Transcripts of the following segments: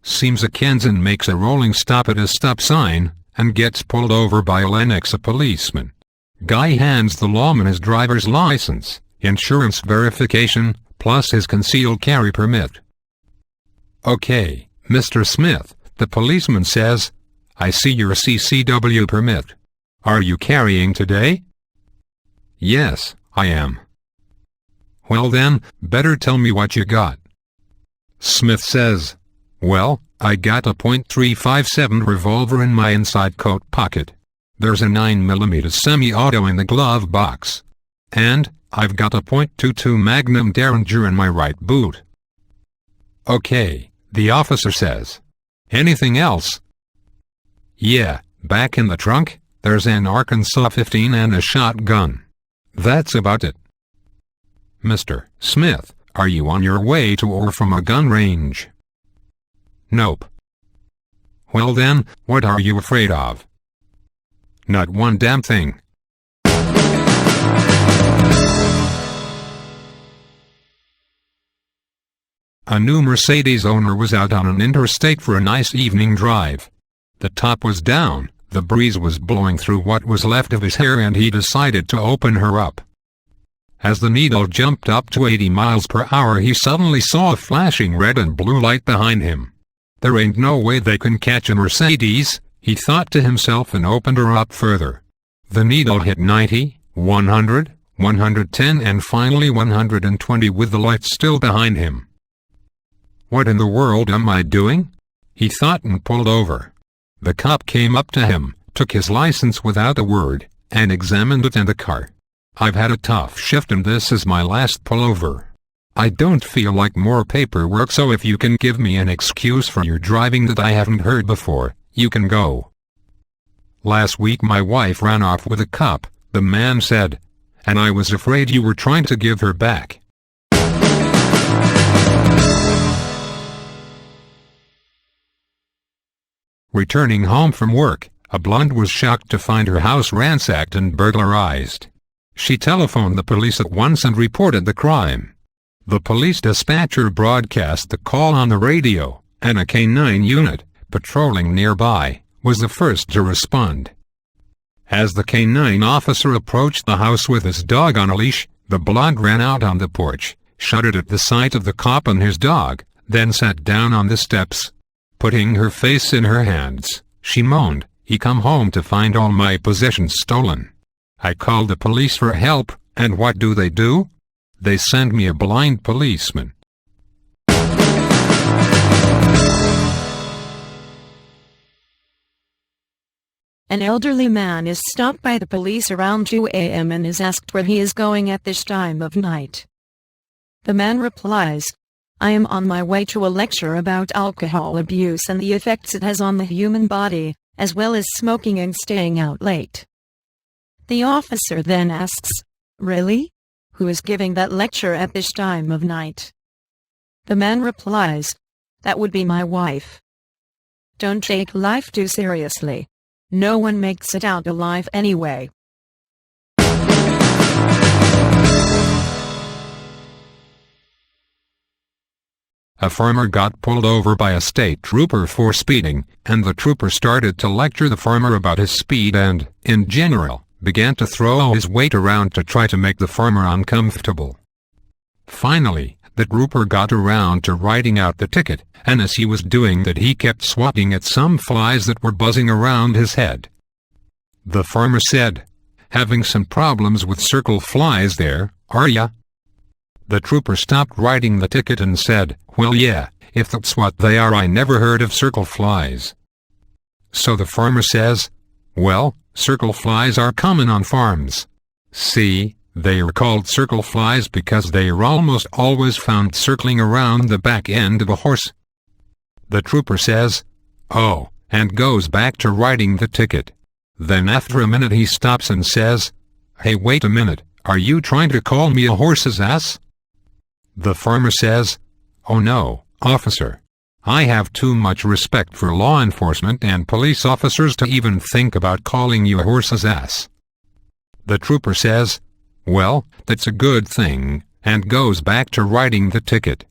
Seems a Kensan makes a rolling stop at a stop sign, and gets pulled over by a Lennox policeman. Guy hands the lawman his driver's license, insurance verification, plus his concealed carry permit. "Okay, Mr. Smith," the policeman says, "I see your CCW permit. Are you carrying today?" "Yes, I am." "Well then, better tell me what you got." Smith says, "Well, I got a .357 revolver in my inside coat pocket. There's a 9mm semi-auto in the glove box. And I've got a .22 Magnum Derringer in my right boot." "Okay," the officer says. "Anything else?" "Yeah, back in the trunk, there's an Arkansas 15 and a shotgun. That's about it." "Mr. Smith, are you on your way to or from a gun range?" "Nope." "Well then, what are you afraid of?" "Not one damn thing." A new Mercedes owner was out on an interstate for a nice evening drive. The top was down, the breeze was blowing through what was left of his hair, and he decided to open her up. As the needle jumped up to 80 miles per hour, he suddenly saw a flashing red and blue light behind him. "There ain't no way they can catch a Mercedes," he thought to himself, and opened her up further. The needle hit 90, 100, 110 and finally 120 with the light still behind him. "What in the world am I doing?" he thought, and pulled over. The cop came up to him, took his license without a word, and examined it and the car. "I've had a tough shift and this is my last pullover. I don't feel like more paperwork, so if you can give me an excuse for your driving that I haven't heard before, you can go." "Last week my wife ran off with a cop," the man said, "and I was afraid you were trying to give her back." Returning home from work, a blonde was shocked to find her house ransacked and burglarized. She telephoned the police at once and reported the crime. The police dispatcher broadcast the call on the radio, and a K9 unit, patrolling nearby, was the first to respond. As the K9 officer approached the house with his dog on a leash, the blonde ran out on the porch, shuddered at the sight of the cop and his dog, then sat down on the steps. Putting her face in her hands, she moaned, "He come home to find all my possessions stolen. I called the police for help, and what do? They send me a blind policeman." An elderly man is stopped by the police around 2 a.m. and is asked where he is going at this time of night. The man replies, "I am on my way to a lecture about alcohol abuse and the effects it has on the human body, as well as smoking and staying out late." The officer then asks, "Really? Who is giving that lecture at this time of night?" The man replies, "That would be my wife." Don't take life too seriously. No one makes it out alive anyway. A farmer got pulled over by a state trooper for speeding, and the trooper started to lecture the farmer about his speed and, in general, began to throw his weight around to try to make the farmer uncomfortable. Finally, the trooper got around to writing out the ticket, and as he was doing that he kept swatting at some flies that were buzzing around his head. The farmer said, "Having some problems with circle flies there, are ya?" The trooper stopped writing the ticket and said, "Well yeah, if that's what they are, I never heard of circle flies." So the farmer says, "Well, circle flies are common on farms. See, they are called circle flies because they are almost always found circling around the back end of a horse." The trooper says, "Oh," and goes back to writing the ticket. Then after a minute he stops and says, "Hey, wait a minute, are you trying to call me a horse's ass?" The farmer says, "Oh no, officer. I have too much respect for law enforcement and police officers to even think about calling you a horse's ass." The trooper says, "Well, that's a good thing," and goes back to writing the ticket.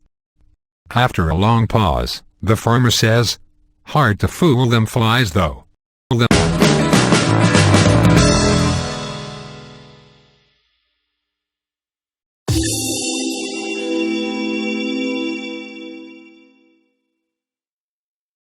After a long pause, The farmer says, "Hard to fool them flies though."